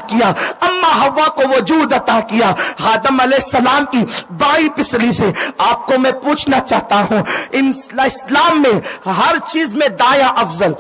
کیا, اما حوا کو وجود عطا کیا. آدم علیہ السلام کی بائیں پسلی سے آپ کو میں پوچھنا چاہتا ہوں, اسلام میں ہر چیز میں دایاں افضل.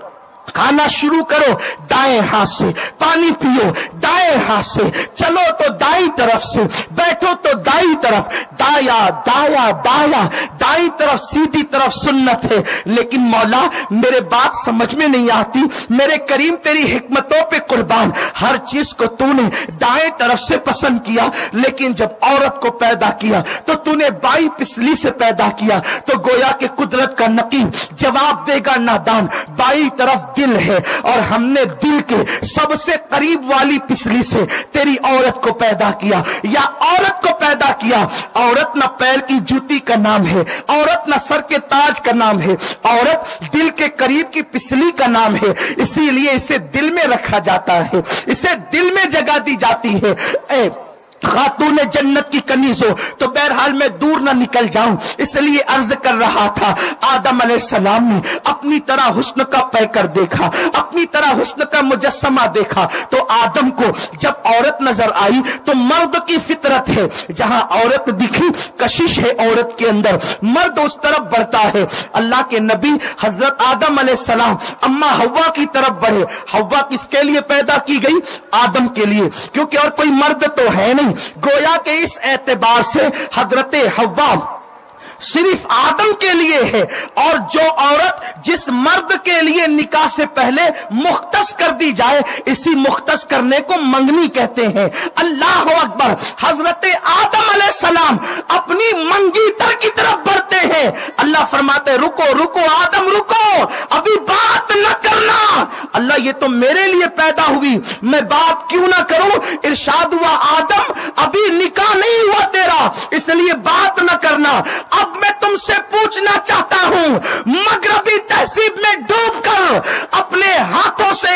کھانا شروع کرو دائیں ہاتھ سے, پانی پیو دائیں ہاتھ سے, چلو تو دائیں طرف سے, بیٹھو تو دائیں طرف, دایا دایا دایا, دائیں طرف سیدھی طرف سنت ہے. لیکن مولا میرے بات سمجھ میں نہیں آتی, میرے کریم تیری حکمتوں پہ قربان, ہر چیز کو تو نے دائیں طرف سے پسند کیا, لیکن جب عورت کو پیدا کیا تو تو نے بائیں پسلی سے پیدا کیا. تو گویا کہ قدرت کا نقیب جواب دے گا نادان, بائیں طرف دل ہے اور ہم نے دل کے سب سے قریب والی پسلی سے تیری عورت کو پیدا کیا, یا عورت کو پیدا کیا. عورت نہ پیر کی جوتی کا نام ہے, عورت نہ سر کے تاج کا نام ہے, عورت دل کے قریب کی پسلی کا نام ہے. اسی لیے اسے دل میں رکھا جاتا ہے, اسے دل میں جگہ دی جاتی ہے. اے خاتون جنت کی کنیز ہو. تو بہرحال میں دور نہ نکل جاؤں, اس لیے عرض کر رہا تھا, آدم علیہ السلام نے اپنی طرح حسن کا پیکر دیکھا, اپنی طرح حسن کا مجسمہ دیکھا. تو آدم کو جب عورت نظر آئی تو مرد کی فطرت ہے, جہاں عورت دکھی کشش ہے عورت کے اندر, مرد اس طرف بڑھتا ہے. اللہ کے نبی حضرت آدم علیہ السلام اما حوا کی طرف بڑھے. حوا کس کے لیے پیدا کی گئی؟ آدم کے لیے, کیونکہ اور کوئی مرد تو ہے نہیں. گویا کہ اس اعتبار سے حضرت حوا صرف آدم کے لیے ہے. اور جو عورت جس مرد کے لیے نکاح سے پہلے مختص کر دی جائے, اسی مختص کرنے کو منگنی کہتے ہیں. اللہ اکبر. حضرت آدم علیہ السلام اپنی منگیتر کی طرف بڑھتے ہیں. اللہ فرماتے رکو رکو آدم رکو, ابھی بات نہ کرنا. اللہ یہ تو میرے لیے پیدا ہوئی, میں بات کیوں نہ کروں؟ ارشاد ہوا آدم ابھی نکاح نہیں ہوا تیرا, اس لیے بات نہ کرنا. اب میں تم سے پوچھنا چاہتا ہوں, مغربی تہذیب میں ڈوب کر اپنے ہاتھوں سے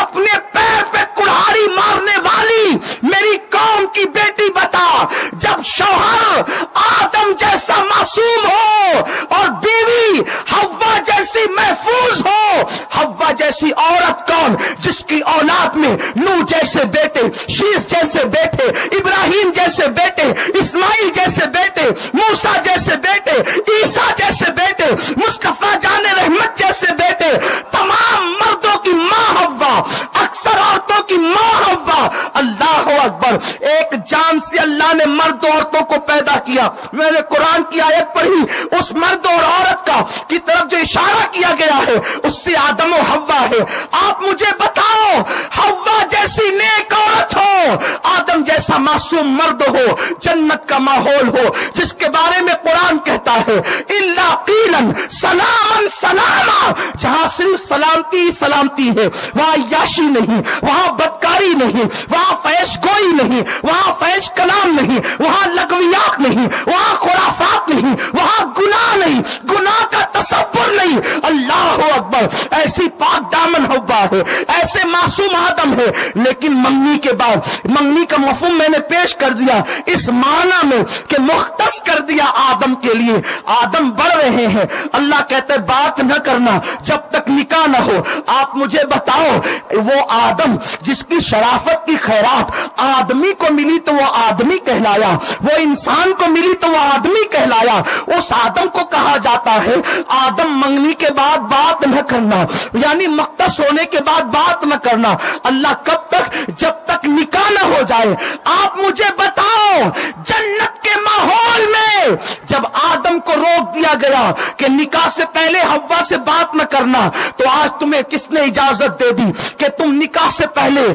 اپنے پیر پہ کڑھاڑی مارنے والی میری قوم کی بیٹی بتا, جب شوہر آدم جیسا معصوم ہو اور بیوی حوا جیسی محفوظ ہو, حوا جیسی عورت کون جس کی اولاد میں نوح جیسے بیٹے, شیس جیسے بیٹے, ابراہیم جیسے بیٹے, اسماعیل جیسے بیٹے, موسیٰ جیسے بیٹے, عیسیٰ جیسے بیٹے, مصطفیٰ جان رحمت جیسے بیٹے, تمام مردوں کی ماں حوا, اکثر عورتوں کی ماں حوا. اللہ اکبر. ایک جان سے اللہ نے مرد عورتوں کو پیدا کیا. میں نے قرآن کی آیت پڑھی, اس مرد اور عورت کا کی طرف جو اشارہ کیا گیا ہے اس سے آدم و حوا ہے. آپ مجھے بتاؤ, حوا جیسی نیک عورت ہو, آدم جیسا معصوم مرد ہو, جنت کا ماحول ہو, جس کے بارے میں قرآن کہتا ہے الا قیلا سلاما سلاما, جہاں صرف سلامتی سلامتی ہے, وہاں عیاشی نہیں, وہاں بدکاری نہیں, وہاں فحش گوئی نہیں, وہاں فحش کلام نہیں, وہاں لغویات نہیں, وہاں خرافات نہیں, وہاں گناہ نہیں, گناہ کا تصور نہیں. اللہ اکبر. ایسی پاک دامن حوا ہے, ایسے معصوم آدم ہے. لیکن منگنی کے بعد, منگنی کا مفہوم میں نے پیش کر دیا اس معنی میں کہ مختص کر دیا آدم کے لیے. آدم بڑھ رہے ہیں, اللہ کہتے بات نہ کرنا جب تک نکاح نہ ہو. آپ مجھے بتاؤ, وہ آدم جس کی شرافت کی خیرات آدمی کو ملی تو وہ آدمی کہلایا, وہ انسان کو ملی تو وہ آدمی کہلایا, اس آدم کو کہا جاتا ہے آدم منگنی کے بعد بات نہ کرنا, یعنی مختص ہونے کے بعد بات نہ کرنا. اللہ کب تک؟ جب تک نکاح نہ ہو جائے. آپ مجھے بتاؤ, جنت کے ماحول میں جب آدم کو روک دیا گیا کہ نکاح سے پہلے حوا سے بات نہ کرنا, تو آج تمہیں کس نے اجازت دے دی کہ تم نکاح سے پہلے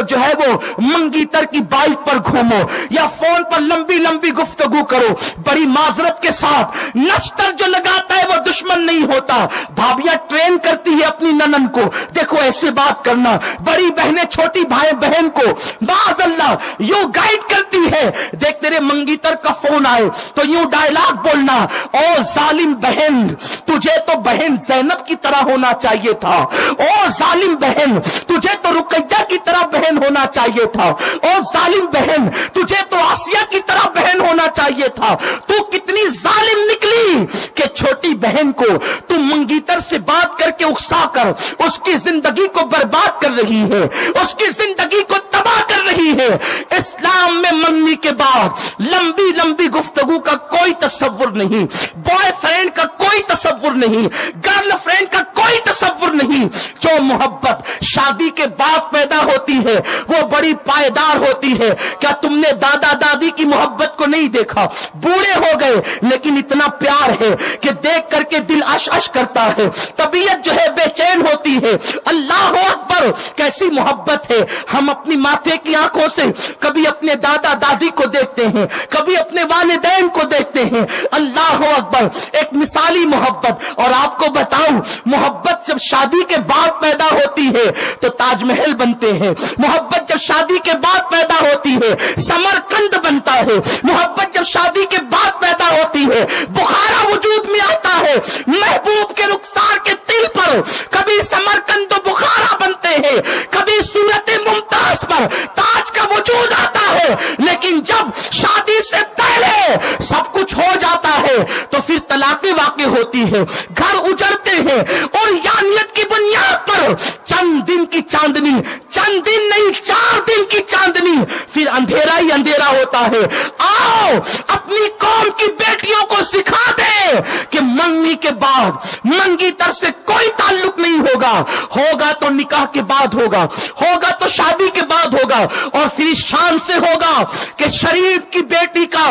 جو ہے وہ منگیتر کی بائک پر گھومو یا فون پر لمبی لمبی گفتگو کرو؟ بڑی معذرت کے ساتھ, نشتر جو لگاتا ہے وہ دشمن نہیں ہوتا. بھابیاں ٹرین کرتی ہے اپنی ننن کو, دیکھو ایسے بات کرنا. بڑی بہنیں چھوٹی بھائی بہن کو معاذ اللہ یوں گائیڈ کرتی ہے, دیکھ تیرے منگیتر کا فون آئے تو یوں ڈائلاگ بولنا, او ظالم بہن تجھے تو بہن زینب کی طرح ہونا چاہیے تھا, او ظالم بہن تجھے تو رقیہ کی طرح بہن ہونا چاہیے تھا, او ظالم بہن تجھے تو آسیہ کی طرح بہن ہونا چاہیے تھا. تو کتنی ظالم نکلی کہ چھوٹی بہن کو تو منگیتر سے بات کر کے اکسا کر اس کی زندگی کو برباد کر رہی ہے, اس کی زندگی کو تباہ کر رہی ہے۔ اسلام میں منگنی کے بعد لمبی لمبی گفتگو کا کوئی تصور نہیں، بوائے فرینڈ کا کوئی تصور نہیں، گرل فرینڈ کا کوئی تصور نہیں۔ جو محبت شادی کے بعد پیدا ہوتی ہے وہ بڑی پائیدار ہوتی ہے۔ کیا تم نے دادا دادی کی محبت کو نہیں دیکھا؟ بوڑھے ہو گئے لیکن اتنا پیار ہے کہ دیکھ کر کے دل اش اش کرتا ہے، طبیعت جو ہے بے چین ہوتی ہے۔ اللہ اکبر، کیسی محبت ہے۔ ہم اپنی ماتھے کی آنکھوں سے کبھی اپنے دادا دادی کو دیکھتے ہیں، کبھی اپنے والدین کو دیکھتے ہیں۔ اللہ اکبر، ایک مثالی محبت۔ اور آپ کو بتاؤں، محبت جب شادی کے بعد پیدا ہوتی ہے تو تاج محل بنتے ہیں۔ محبت جب شادی کے بعد پیدا ہوتی ہے سمرقند بنتا ہے۔ محبت جب شادی کے بعد پیدا ہوتی ہے بخارا وجود میں آتا ہے۔ محبوب کے رخسار کے تل پر کبھی سمرقند و بخارا بنتے ہیں، کبھی صورت ممتاز پر تاج کا وجود آتا ہے۔ لیکن جب شادی سے پہلے سب کچھ ہو جاتا ہے تو پھر طلاقیں واقع ہوتی ہے، گھر اجڑتے ہیں، اور یانیت کی بنیاد پر چند دن کی چاندنی، چند دن نہیں 4 دن کی چاندنی، پھر اندھیرا ہی اندھیرا ہوتا ہے۔ آؤ اپنی قوم کی بیٹیوں کو سکھا دے کہ منگنی کے بعد منگی تر سے کوئی تعلق نہیں ہوگا، ہوگا تو نکاح کے بعد ہوگا، ہوگا تو شادی کے بعد ہوگا، اور پھر شان سے ہوگا کہ شریف کی بیٹی کا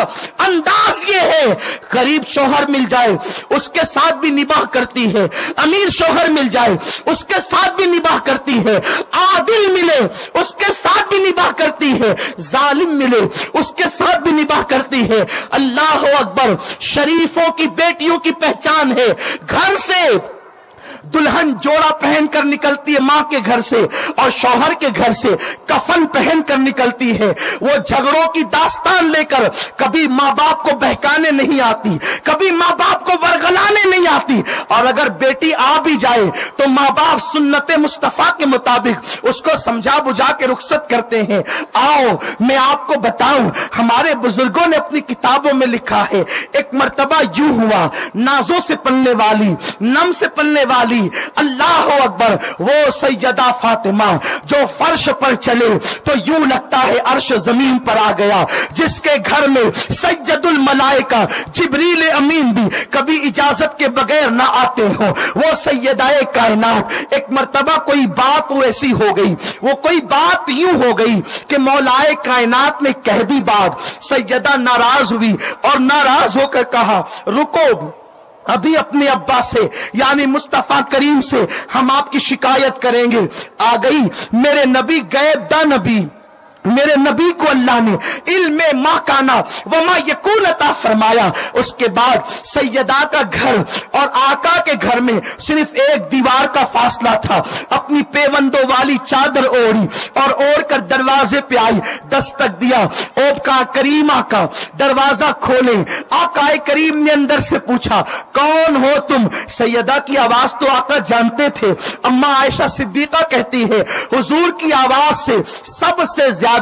انداز یہ ہے، غریب شوہر مل جائے اس کے ساتھ بھی نباہ کرتی ہے، امیر شوہر مل جائے اس کے ساتھ بھی نباہ کرتی ہے، عادل ملے اس کے ساتھ بھی نباہ کرتی ہے، ظالم ملے اس کے ساتھ بھی نباہ کرتی ہے۔ اللہ اکبر، شریفوں کی بیٹیوں کی پہچان ہے، گھر سے دلہن جوڑا پہن کر نکلتی ہے ماں کے گھر سے، اور شوہر کے گھر سے کفن پہن کر نکلتی ہے۔ وہ جھگڑوں کی داستان لے کر کبھی ماں باپ کو بہکانے نہیں آتی، کبھی ماں باپ کو ورغلانے نہیں آتی، اور اگر بیٹی آ بھی جائے تو ماں باپ سنت مصطفیٰ کے مطابق اس کو سمجھا بجھا کے رخصت کرتے ہیں۔ آؤ میں آپ کو بتاؤں، ہمارے بزرگوں نے اپنی کتابوں میں لکھا ہے، ایک مرتبہ یوں ہوا، نازوں سے پلنے والی، نم سے پلنے والی، اللہ اکبر، وہ سیدہ فاطمہ جو فرش پر چلے تو یوں لگتا ہے عرش زمین پر آ گیا، جس کے گھر میں سید الملائکہ جبریل امین بھی کبھی اجازت کے بغیر نہ آتے ہوں، وہ سیدہ کائنات۔ ایک مرتبہ کوئی بات ایسی ہو گئی، وہ کوئی بات یوں ہو گئی کہ مولائے کائنات نے کہہ دی بات، سیدہ ناراض ہوئی اور ناراض ہو کر کہا رکو، ابھی اپنے ابا سے یعنی مصطفیٰ کریم سے ہم آپ کی شکایت کریں گے۔ آ گئی، میرے نبی غیب دا نبی، میرے نبی کو اللہ نے علم ما کانا وما یکون عطا فرمایا۔ اس کے بعد سیدہ کا گھر اور آقا کے گھر میں صرف ایک دیوار کا فاصلہ تھا۔ اپنی پیوندوں والی چادر اوڑھی اور اوڑھ کر دروازے پہ آئی، دستک دیا، اوپ کا کریم آقا دروازہ کھولے۔ آقا کریم نے اندر سے پوچھا کون ہو تم؟ سیدہ کی آواز تو آقا جانتے تھے، اما عائشہ صدیقہ کہتی ہے حضور کی آواز سے سب سے زیادہ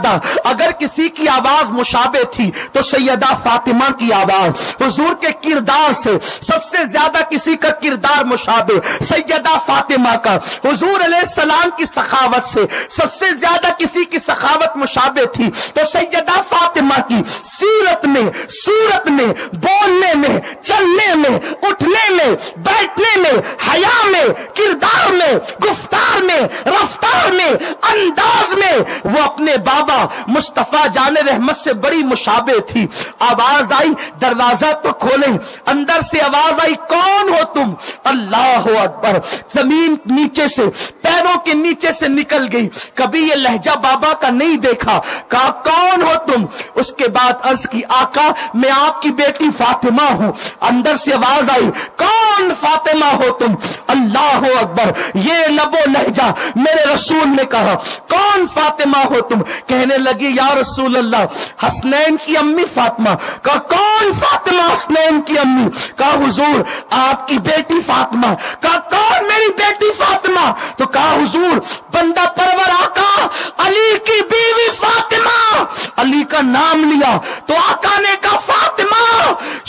اگر کسی کی آواز مشابہ تھی تو سیدہ فاطمہ کی آواز، حضور کے کردار سے سب سے زیادہ کسی کا کردار مشابہ سیدہ فاطمہ کا، حضور علیہ السلام کی سخاوت سے سب سے زیادہ کسی کی سخاوت مشابہ تھی تو سیدہ فاطمہ کی سیرت میں، صورت میں، بولنے میں، چلنے میں، اٹھنے میں، بیٹھنے میں، حیا میں، کردار میں، گفتار میں، رفتار میں، انداز میں وہ اپنے بابا مصطفیٰ جان رحمت سے بڑی مشابہ تھی۔ آواز آئی، دروازہ تو کھولے، اندر سے آواز آئی کون ہو تم؟ اللہ اکبر، زمین نیچے سے، پیروں کے نیچے سے نکل گئی، کبھی یہ لہجہ بابا کا نہیں دیکھا، کہا کون ہو تم؟ اس کے بعد عرض کی آقا میں آپ کی بیٹی فاطمہ ہوں۔ اندر سے آواز آئی کون فاطمہ ہو تم؟ اللہ اکبر، یہ لب و لہجہ میرے رسول نے کہا کون فاطمہ ہو تم؟ کہنے لگی یا رسول اللہ حسنین کی امی فاطمہ۔ کہا کون فاطمہ حسنین کی امی؟ کہا حضور آپ کی بیٹی فاطمہ۔ کہا کون میری بیٹی فاطمہ؟ تو کہا حضور بندہ پرور آقا علی کی بیوی فاطمہ۔ علی کا نام لیا تو آقا نے کہا فاطمہ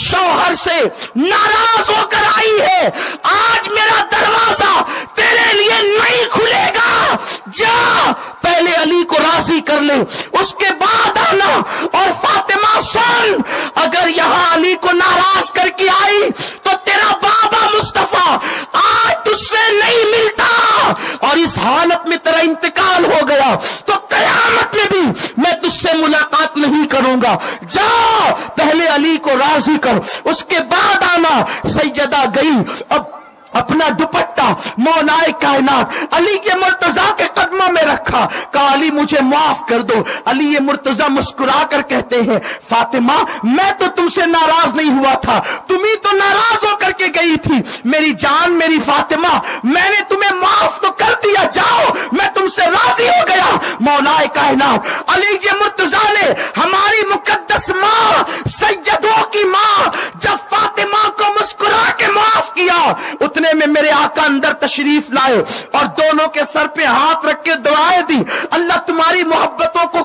شوہر سے ناراض ہو کر آئی ہے، آج میرا دروازہ تیرے لیے نہیں کھلے گا، جا پہلے علی کو راضی کر لے دے، اس کے بعد آنا۔ اور فاطمہ سن، اگر یہاں علی کو ناراض کر کے آئی تو تیرا بابا مصطفیٰ آج تجھ سے نہیں ملتا، اور اس حالت میں تیرا انتقال ہو گیا تو قیامت میں بھی میں تجھ سے ملاقات نہیں کروں گا۔ جا پہلے علی کو راضی کر، اس کے بعد آنا۔ سیدہ گئی، اب اپنا دوپٹہ مولائے کائنات علی کے مرتضیٰ کے قدموں میں رکھا، کہا علی مجھے معاف کر دو۔ علی یہ مرتضیٰ مسکرا کر کہتے ہیں فاطمہ میں تو تم سے ناراض نہیں ہوا تھا، تم ہی تو ناراض ہو کر کے گئی تھی۔ میری جان میری فاطمہ، میں نے تمہیں معاف تو کر دیا، جاؤ میں تم سے راضی ہو گیا۔ مولائے کائنات علی کے مرتضیٰ نے ہماری مقدس ماں سیدوں کی ماں جب فاطمہ کو مسکرا کے معاف کیا، اتنے میں میرے آقا اندر تشریف لائے اور دونوں کے سر پہ ہاتھ رکھ کے دعائیں دی، اللہ تمہاری محبتوں کو